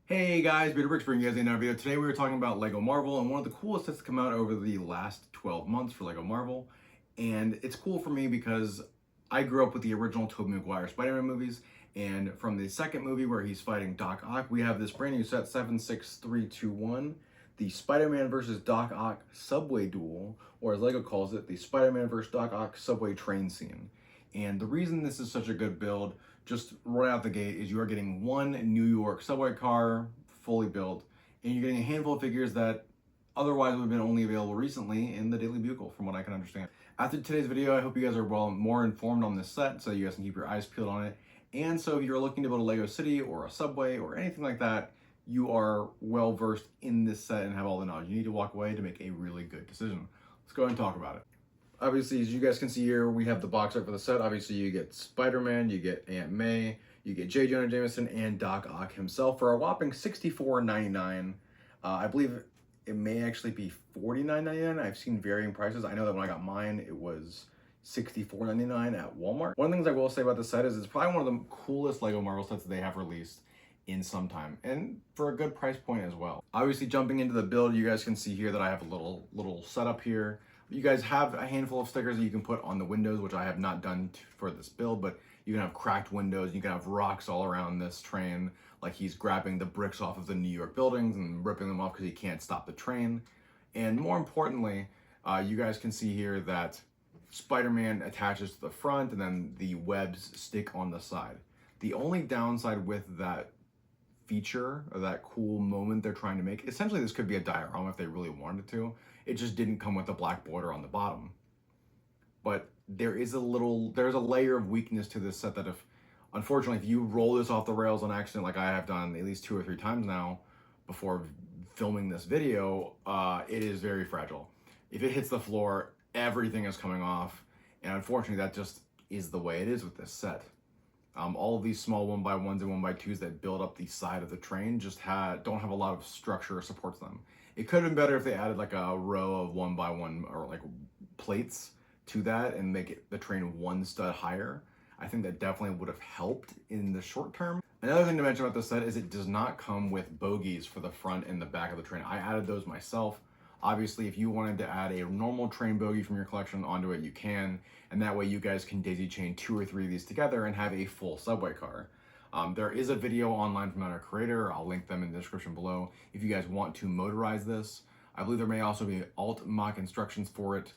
Hey guys, Peter Bricks bringing you guys another video. Today we were talking about Lego Marvel and one of the coolest sets to come out over the last 12 months for Lego Marvel. And it's cool for me because I grew up with the original Tobey Maguire Spider-Man movies, and from the second movie where he's fighting Doc Ock, we have this brand new set 76321, the Spider-Man versus Doc Ock subway duel, or as Lego calls it, the Spider-Man versus Doc Ock subway train scene. And the reason this is such a good build, just right out the gate, is you are getting one New York subway car fully built, and you're getting a handful of figures that otherwise would have been only available recently in the Daily Bugle, from what I can understand. After today's video, I hope you guys are more informed on this set, so you guys can keep your eyes peeled on it. And so if you're looking to build a Lego city or a subway or anything like that, you are well versed in this set and have all the knowledge you need to walk away to make a really good decision. Let's go ahead and talk about it. Obviously, as you guys can see here, we have the box art for the set. Obviously, you get Spider-Man, you get Aunt May, you get J. Jonah Jameson, and Doc Ock himself for a whopping $64.99. I believe it may actually be $49.99. I've seen varying prices. I know that when I got mine, it was $64.99 at Walmart. One of the things I will say about this set is it's probably one of the coolest Lego Marvel sets that they have released in some time, and for a good price point as well. Obviously, jumping into the build, you guys can see here that I have a little setup here. You guys have a handful of stickers that you can put on the windows, which I have not done for this build, but you can have cracked windows, you can have rocks all around this train, like he's grabbing the bricks off of the New York buildings and ripping them off because he can't stop the train. And more importantly, you guys can see here that Spider-Man attaches to the front and then the webs stick on the side. The only downside with that feature, or that cool moment they're trying to make, essentially this could be a diorama if they really wanted to. It just didn't come with a black border on the bottom. But there's a layer of weakness to this set that unfortunately, if you roll this off the rails on accident, like I have done at least 2 or 3 times now before filming this video, it is very fragile. If it hits the floor, everything is coming off. And unfortunately, that just is the way it is with this set. All of these small 1x1s and 1x2s that build up the side of the train just don't have a lot of structure or supports them. It could have been better if they added like a row of 1x1 or like plates to that and make the train one stud higher. I think that definitely would have helped in the short term. Another thing to mention about this set is it does not come with bogies for the front and the back of the train. I added those myself. Obviously, if you wanted to add a normal train bogie from your collection onto it, you can, and that way you guys can daisy chain 2 or 3 of these together and have a full subway car. There is a video online from our creator. I'll link them in the description below if you guys want to motorize this. I believe there may also be alt mock instructions for it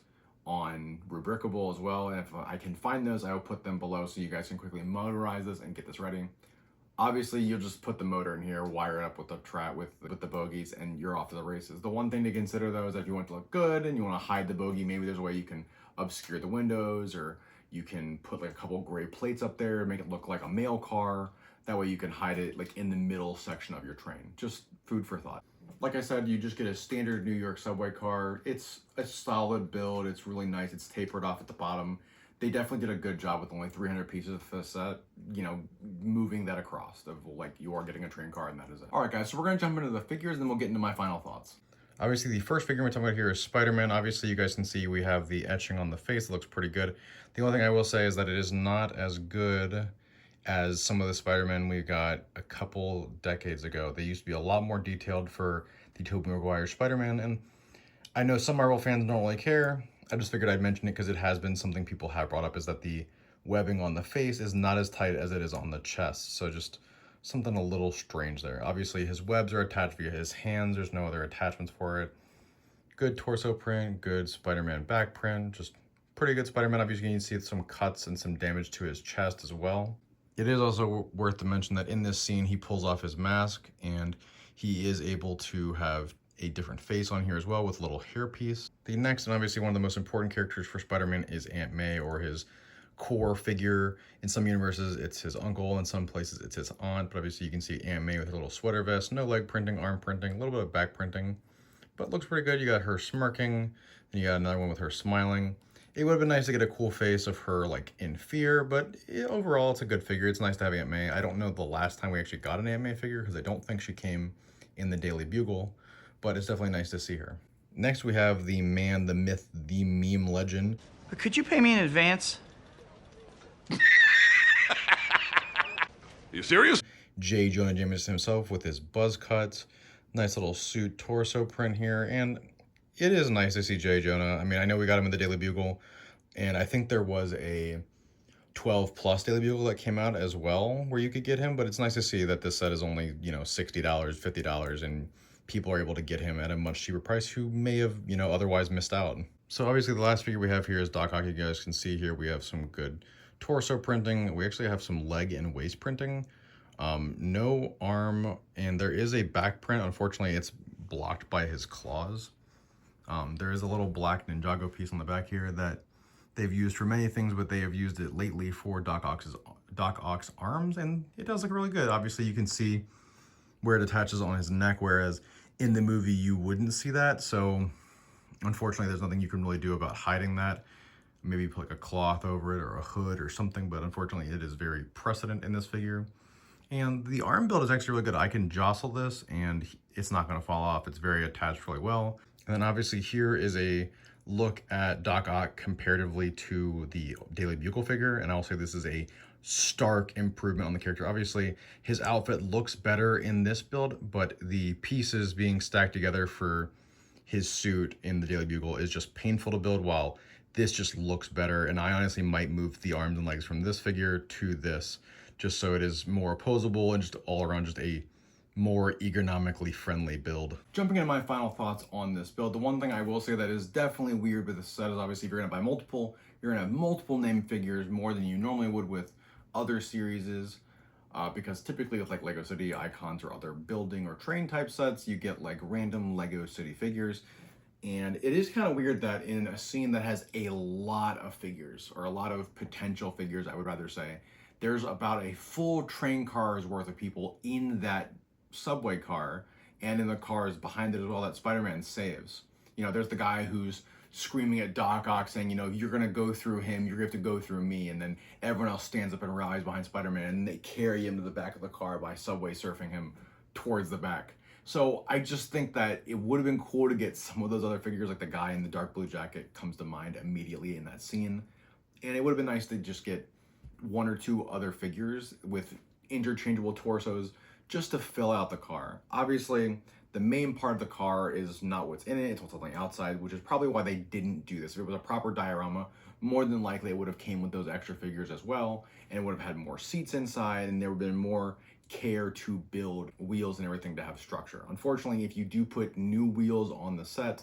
on Rubricable as well, and if I can find those, I will put them below so you guys can quickly motorize this and get this ready. Obviously, you'll just put the motor in here, wire it up with the bogies, and you're off to the races. The one thing to consider though is that if you want it to look good and you want to hide the bogie, maybe there's a way you can obscure the windows, or you can put like a couple gray plates up there, make it look like a mail car. That way you can hide it like in the middle section of your train. Just food for thought. Like I said, you just get a standard New York subway car. It's a solid build. It's really nice. It's tapered off at the bottom. They definitely did a good job with only 300 pieces of the set, you know, moving that across of like you are getting a train car and that is it. All right, guys, so we're gonna jump into the figures and then we'll get into my final thoughts. Obviously, the first figure we're talking about here is Spider-Man. Obviously, you guys can see we have the etching on the face. It looks pretty good. The only thing I will say is that it is not as good as some of the Spider-Man we got a couple decades ago. They used to be a lot more detailed for the Tobey Maguire Spider-Man, and I know some Marvel fans don't really care. I just figured I'd mention it because it has been something people have brought up, is that the webbing on the face is not as tight as it is on the chest. So just something a little strange there. Obviously, his webs are attached via his hands. There's no other attachments for it. Good torso print, good Spider-Man back print, just pretty good Spider-Man. Obviously, you can see some cuts and some damage to his chest as well. It is also worth to mention that in this scene, he pulls off his mask and he is able to have a different face on here as well with a little hairpiece. The next, and obviously one of the most important characters for Spider-Man, is Aunt May, or his core figure. In some universes, it's his uncle. In some places, it's his aunt. But obviously, you can see Aunt May with a little sweater vest, no leg printing, arm printing, a little bit of back printing. But it looks pretty good. You got her smirking, then you got another one with her smiling. It would have been nice to get a cool face of her like in fear, but overall it's a good figure. It's nice to have Aunt May. I don't know the last time we actually got an Aunt May figure because I don't think she came in the Daily Bugle, but it's definitely nice to see her. Next we have the man, the myth, the meme legend. Could you pay me in advance? You serious? Jonah Jameson himself with his buzz cut. Nice little suit torso print here, and it is nice to see Jonah. I mean, I know we got him in the Daily Bugle, and I think there was a 12 plus Daily Bugle that came out as well where you could get him, but it's nice to see that this set is only, $60, $50, and people are able to get him at a much cheaper price who may have, otherwise missed out. So obviously the last figure we have here is Doc Ock. You guys can see here we have some good torso printing. We actually have some leg and waist printing. No arm, and there is a back print. Unfortunately, it's blocked by his claws. There is a little black Ninjago piece on the back here that they've used for many things, but they have used it lately for Doc Ock's arms, and it does look really good. Obviously, you can see where it attaches on his neck, whereas in the movie you wouldn't see that. So unfortunately, there's nothing you can really do about hiding that. Maybe put like a cloth over it or a hood or something, but unfortunately it is very precedent in this figure. And the arm build is actually really good. I can jostle this and it's not going to fall off. It's very attached really well. And then obviously here is a look at Doc Ock comparatively to the Daily Bugle figure, and I'll say this is a stark improvement on the character. Obviously, his outfit looks better in this build, but the pieces being stacked together for his suit in the Daily Bugle is just painful to build, while this just looks better. And I honestly might move the arms and legs from this figure to this, just so it is more opposable and just all around just a more ergonomically friendly build. Jumping into my final thoughts on this build, the one thing I will say that is definitely weird with this set is obviously if you're gonna buy multiple, you're gonna have multiple named figures more than you normally would with other series, because typically with like Lego City icons or other building or train type sets, you get like random Lego City figures. And it is kind of weird that in a scene that has a lot of figures, or a lot of potential figures, I would rather say, there's about a full train car's worth of people in that subway car, and in the cars behind it as well that Spider-Man saves. There's the guy who's screaming at Doc Ock saying, you're gonna go through him, you're gonna have to go through me, and then everyone else stands up and rallies behind Spider-Man, and they carry him to the back of the car by subway surfing him towards the back. So I just think that it would have been cool to get some of those other figures, like the guy in the dark blue jacket comes to mind immediately in that scene, and it would have been nice to just get one or two other figures with interchangeable torsos just to fill out the car. Obviously, the main part of the car is not what's in it, it's what's on the outside, which is probably why they didn't do this. If it was a proper diorama, more than likely it would have came with those extra figures as well, and it would have had more seats inside, and there would have been more care to build wheels and everything to have structure. Unfortunately, if you do put new wheels on the set,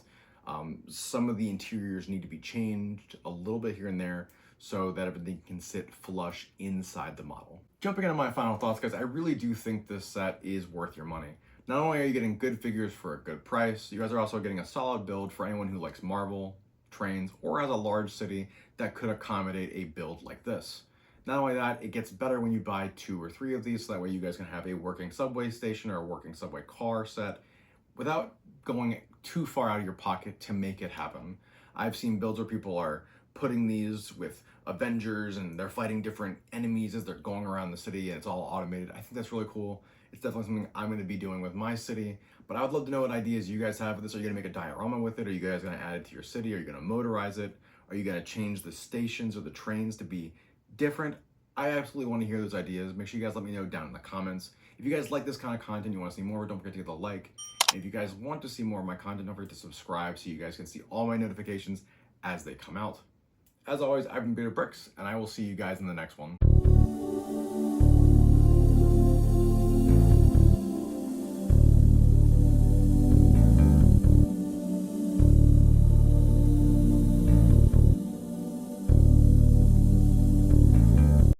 some of the interiors need to be changed a little bit here and there, so that everything can sit flush inside the model. Jumping into my final thoughts, guys, I really do think this set is worth your money. Not only are you getting good figures for a good price, you guys are also getting a solid build for anyone who likes Marvel, trains, or has a large city that could accommodate a build like this. Not only that, it gets better when you buy 2 or 3 of these, so that way you guys can have a working subway station or a working subway car set without going too far out of your pocket to make it happen. I've seen builds where people are putting these with Avengers and they're fighting different enemies as they're going around the city, and it's all automated. I think that's really cool. It's definitely something I'm going to be doing with my city, but I would love to know what ideas you guys have for this. Are you going to make a diorama with it? Are you guys going to add it to your city? Are you going to motorize it? Are you going to change the stations or the trains to be different? I absolutely want to hear those ideas. Make sure you guys let me know down in the comments. If you guys like this kind of content, you want to see more, don't forget to hit the like. And if you guys want to see more of my content, don't forget to subscribe so you guys can see all my notifications as they come out. As always, I've been Bearded Bricks, and I will see you guys in the next one.